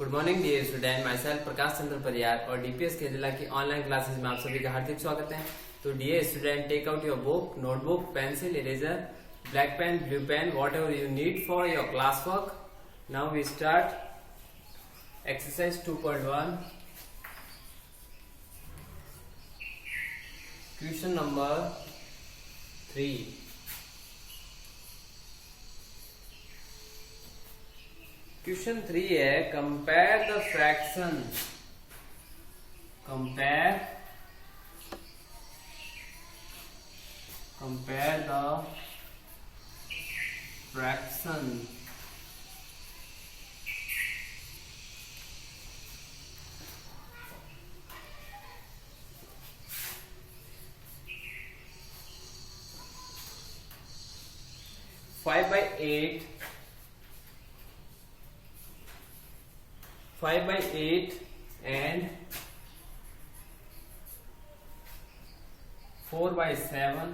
Good morning dear student, myself Prakash Chandra Pariyar और DPS के जिला की ऑनलाइन क्लासेस में आप सभी का हार्दिक स्वागत है। तो dear student, take out your book, notebook, pencil, eraser, black pen, blue pen, whatever you need for your class work. Now we start exercise 2.1, question number 3। Question 3 है, compare the fraction, compare the fraction five by eight and 4/7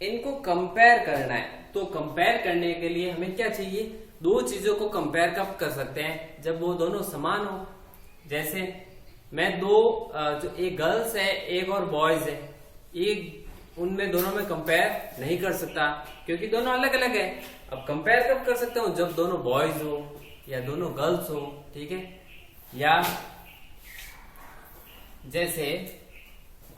इनको compare करना है। तो compare करने के लिए हमें क्या चाहिए? दो चीजों को कंपेयर कब कर सकते हैं? जब वो दोनों समान हो। जैसे मैं दो जो एक गर्ल्स है एक और बॉयज है, एक उनमें दोनों में कंपेयर नहीं कर सकता क्योंकि दोनों अलग अलग है। अब कंपेयर कब कर सकता हूं? जब दोनों बॉयज हो या दोनों गर्ल्स हो, ठीक है। या जैसे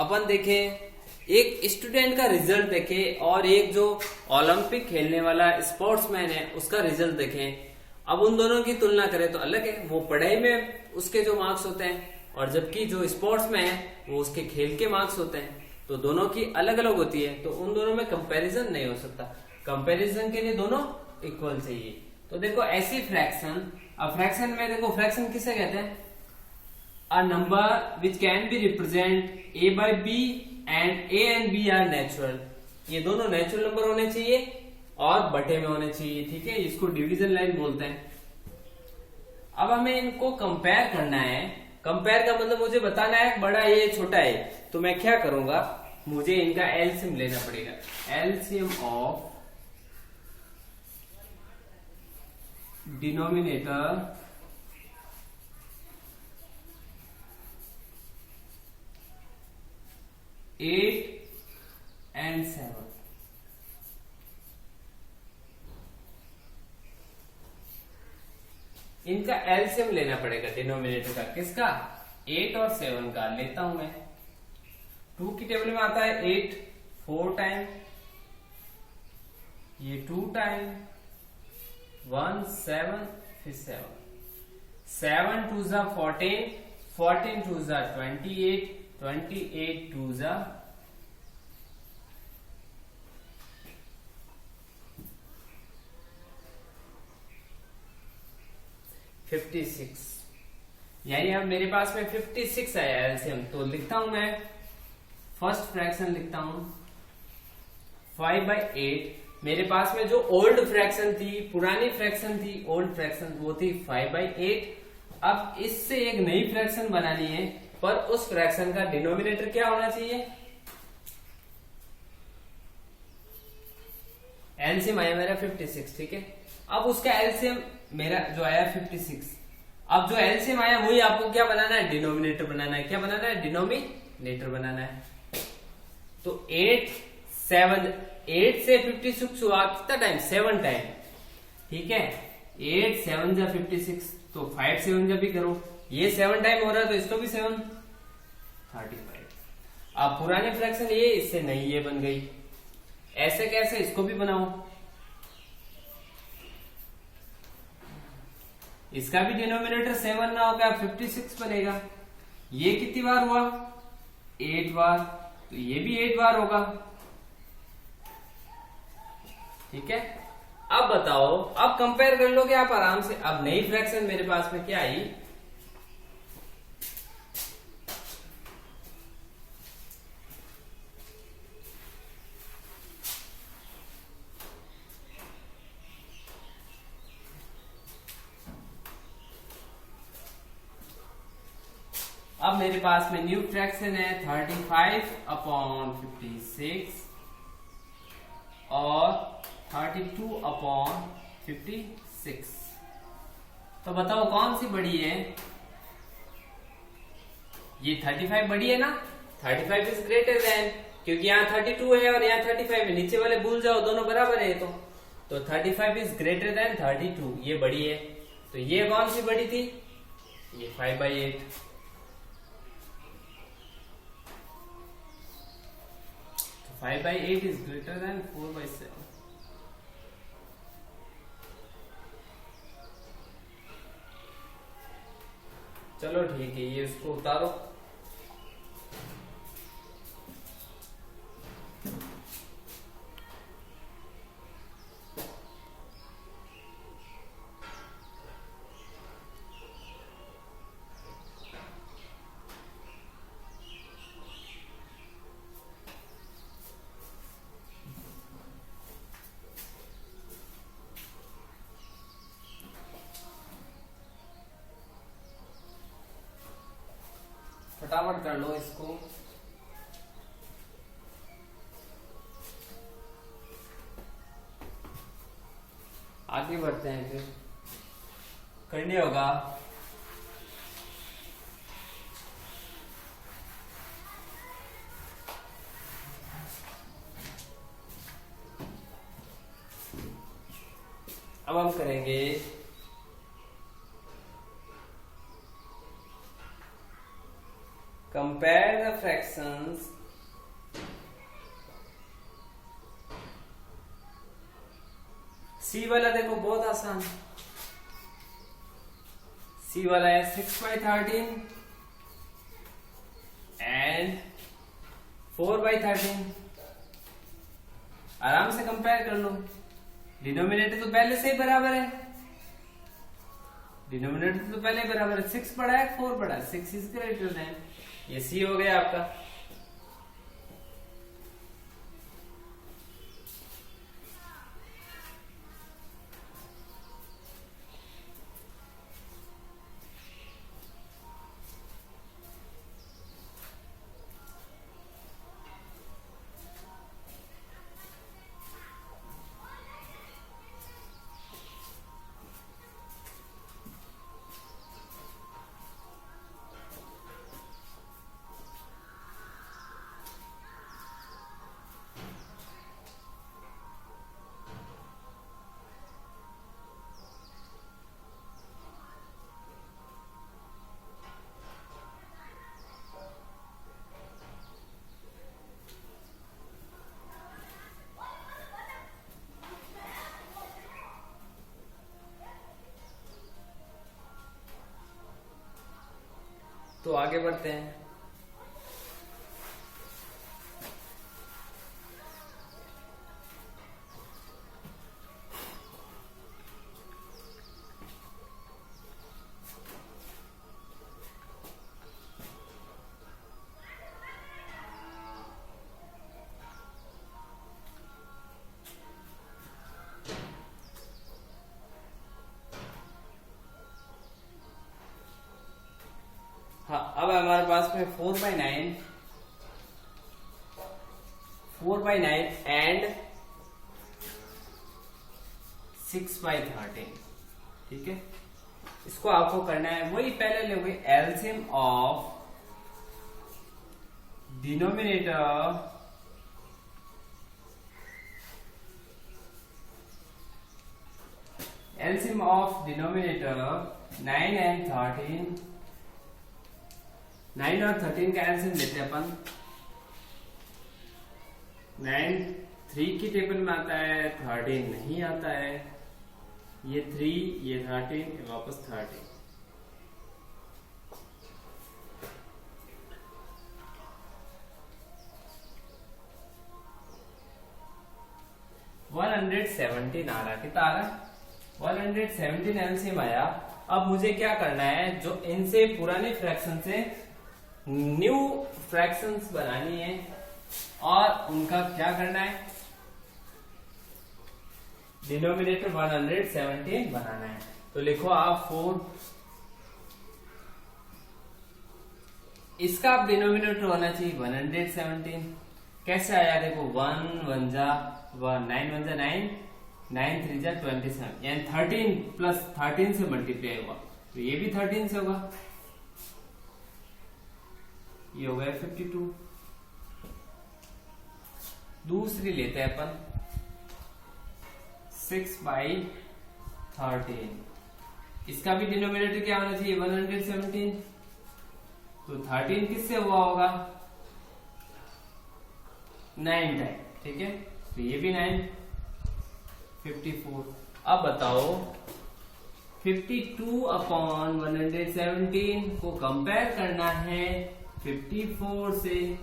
अपन देखें, एक स्टूडेंट का रिजल्ट देखें और एक जो ओलंपिक खेलने वाला स्पोर्ट्समैन है उसका रिजल्ट देखें। अब उन दोनों की तुलना करें तो अलग है। वो पढ़ाई में उसके जो मार्क्स होते हैं और जबकि जो स्पोर्ट्स में है वो उसके खेल के मार्क्स होते हैं। तो दोनों की अलग अलग होती है, तो उन दोनों में कंपैरिजन नहीं हो सकता। कंपैरिजन के लिए दोनों इक्वल चाहिए। तो देखो ऐसी फ्रैक्शन, अब फ्रैक्शन में देखो, फ्रैक्शन किसे कहते हैं? A number which can be represent A by B and A and B are natural. ये दोनों नेचुरल नंबर होने चाहिए और बटे में होने चाहिए, ठीक है। इसको डिवीजन लाइन बोलते हैं। अब हमें इनको कंपेयर करना है। कंपेयर का मतलब मुझे बताना है बड़ा ए छोटा ए। तो मैं क्या करूंगा, मुझे इनका एलसीएम लेना पड़ेगा। LCM of denominator eight and 7। इनका एलसीएम लेना पड़ेगा डिनोमिनेटर का। किसका? 8 और 7 का। लेता हूं मैं। 2 की टेबल में आता है 8 4 टाइम, ये 2 टाइम, 1 7, फिर 7 7 2 जा 14, 14 2 जा 28, 28 2 जा 56। यानी अब मेरे पास में 56 आया एलसीएम। तो लिखता हूं मैं, फर्स्ट फ्रैक्शन लिखता हूं 5/8। मेरे पास में जो ओल्ड फ्रैक्शन थी, पुरानी फ्रैक्शन थी, ओल्ड फ्रैक्शन, वो थी 5/8। अब इससे एक नई फ्रैक्शन बनानी है, पर उस फ्रैक्शन का डिनोमिनेटर क्या होना चाहिए? एलसीएम आया मेरा 56, ठीक है। अब उसका एलसीएम मेरा जो आया 56। अब जो एलसीएम आया वही आपको क्या बनाना है? डिनोमिनेटर बनाना है। क्या बनाना है? डिनोमिनेटर बनाना है। तो 8 से 56 हुआ कितना टाइम? 7 टाइम, ठीक है। 8 7 जा 56, तो 5 7 जा भी करो। ये 7 टाइम हो रहा है तो इसको भी 7, 35। अब पुरानी फ्रैक्शन ये, इससे नहीं ये बन गई। ऐसे कैसे? इसको भी बनाओ। इसका भी डिनोमिनेटर 7 ना होगा, 56 बनेगा। ये कितनी बार हुआ? 8 बार। तो ये भी 8 बार होगा, ठीक है। अब बताओ, अब कंपेयर कर लोगे आप आराम से। अब नई फ्रैक्शन मेरे पास में क्या आई? मेरे पास में न्यू फ्रैक्शन है 35/56 और 32/56। तो बताओ कौन सी बड़ी है? ये 35 बड़ी है ना, 35 इज ग्रेटर देन, क्योंकि यहाँ 32 है और यहाँ 35 है, नीचे वाले भूल जाओ, दोनों बराबर है। तो 35 इज ग्रेटर देन 32, ये बड़ी है। तो ये कौन सी बड़ी थी? ये 5/8। तो 5/8 इज ग्रेटर देन 4/7। चलो ठीक है, ये उसको उतारो। फटाफट कर लो इसको। आगे बढ़ते हैं, फिर करने होगा। अब हम करेंगे compare the fractions C वाला देखो बहुत आसान। C वाला है 6/13 एंड 4/13। आराम से कंपेयर कर लो। डिनोमिनेटर तो पहले से ही बराबर है, डिनोमिनेटर तो पहले बराबर है। 6 बड़ा है 4 बड़ा है, 6 इज ग्रेटर देन, ये सी हो गया आपका। तो आगे बढ़ते हैं। हाँ, अब हमारे पास में 4/9 एंड 6/13। ठीक है, इसको आपको करना है वही पहले लोगे, LCM of denominator LCM of denominator 9 and 13, 9 और 13 का एलसीएम लेते हैं अपन। 9 3 की टेबल में आता है, 13 नहीं आता है। ये 3, ये 13, ये वापस 13। $117 आ रहा, कितना आ रहा? 117 एलसीएम आया। अब मुझे क्या करना है, जो इनसे पुराने फ्रैक्शन से न्यू फ्रैक्शंस बनानी है और उनका क्या करना है, डिनोमिनेटर 117 बनाना है। तो लिखो आप इसका अब डिनोमिनेटर होना चाहिए 117। कैसे आया देखो, 1 1 जा 1, 9 1 जा 9, 9 3 जा 27, यानी 13 प्लस 13 से मल्टीप्लाई हुआ, तो ये भी 13 से होगा, ये हो गया 52। दूसरी लेते हैं अपन 6/13, इसका भी डिनोमिनेटर क्या होना चाहिए 117, तो 13 किससे हुआ होगा 9 टाइम, ठीक है, तो ये भी 9, 54। अब बताओ 52/117 को कंपेयर करना है 54 से,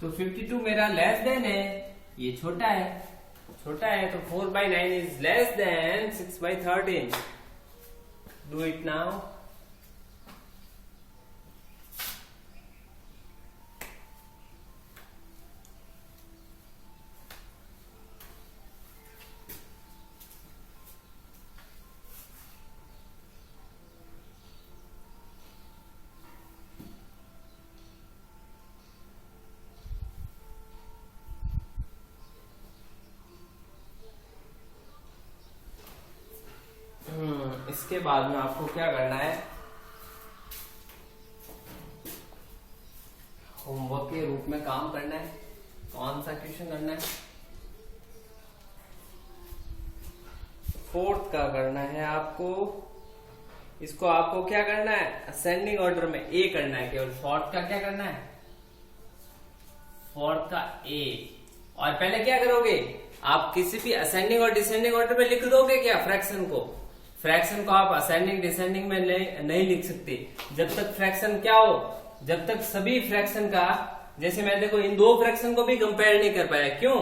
तो 52 मेरा लेस देन है, ये छोटा है, तो 4/9 is less than 6/13। Do it now. इसके बाद में आपको क्या करना है, होमवर्क के रूप में काम करना है। कौन सा क्वेश्चन करना है, 4th का करना है आपको। इसको आपको क्या करना है, असेंडिंग ऑर्डर में ए करना है केवल। 4th का क्या करना है, 4th का ए। और पहले क्या करोगे, आप किसी भी असेंडिंग और डिसेंडिंग ऑर्डर में लिख दोगे क्या, फ्रैक्शन को आप असेंडिंग डिसेंडिंग में नहीं लिख सकते जब तक फ्रैक्शन क्या हो, जब तक सभी फ्रैक्शन का, जैसे मैं देखो इन दो फ्रैक्शन को भी कंपेयर नहीं कर पाया, क्यों,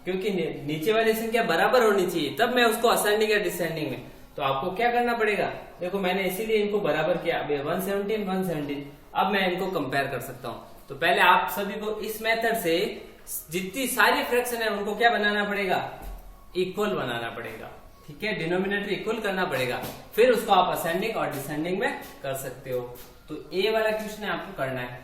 क्योंकि नीचे वाली संख्या बराबर होनी चाहिए, तब मैं उसको असेंडिंग या डिसेंडिंग में। तो आपको क्या करना पड़ेगा, देखो मैंने इसीलिए इनको बराबर किया, 117 117, अब मैं इनको कंपेयर कर सकता हूं। तो पहले आप सभी को इस मेथड से जितनी सारी फ्रैक्शन है उनको क्या बनाना पड़ेगा, इक्वल बनाना पड़ेगा, ठीक है, डिनोमिनेटर इक्वल करना पड़ेगा, फिर उसको आप असेंडिंग और डिसेंडिंग में कर सकते हो। तो ए वाला क्वेश्चन आपको करना है,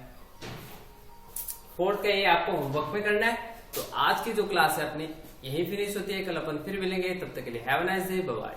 4th का ये आपको होमवर्क में करना है। तो आज की जो क्लास है अपनी यही फिनिश होती है, कल अपन फिर मिलेंगे, तब तक के लिए have a nice day, bye bye.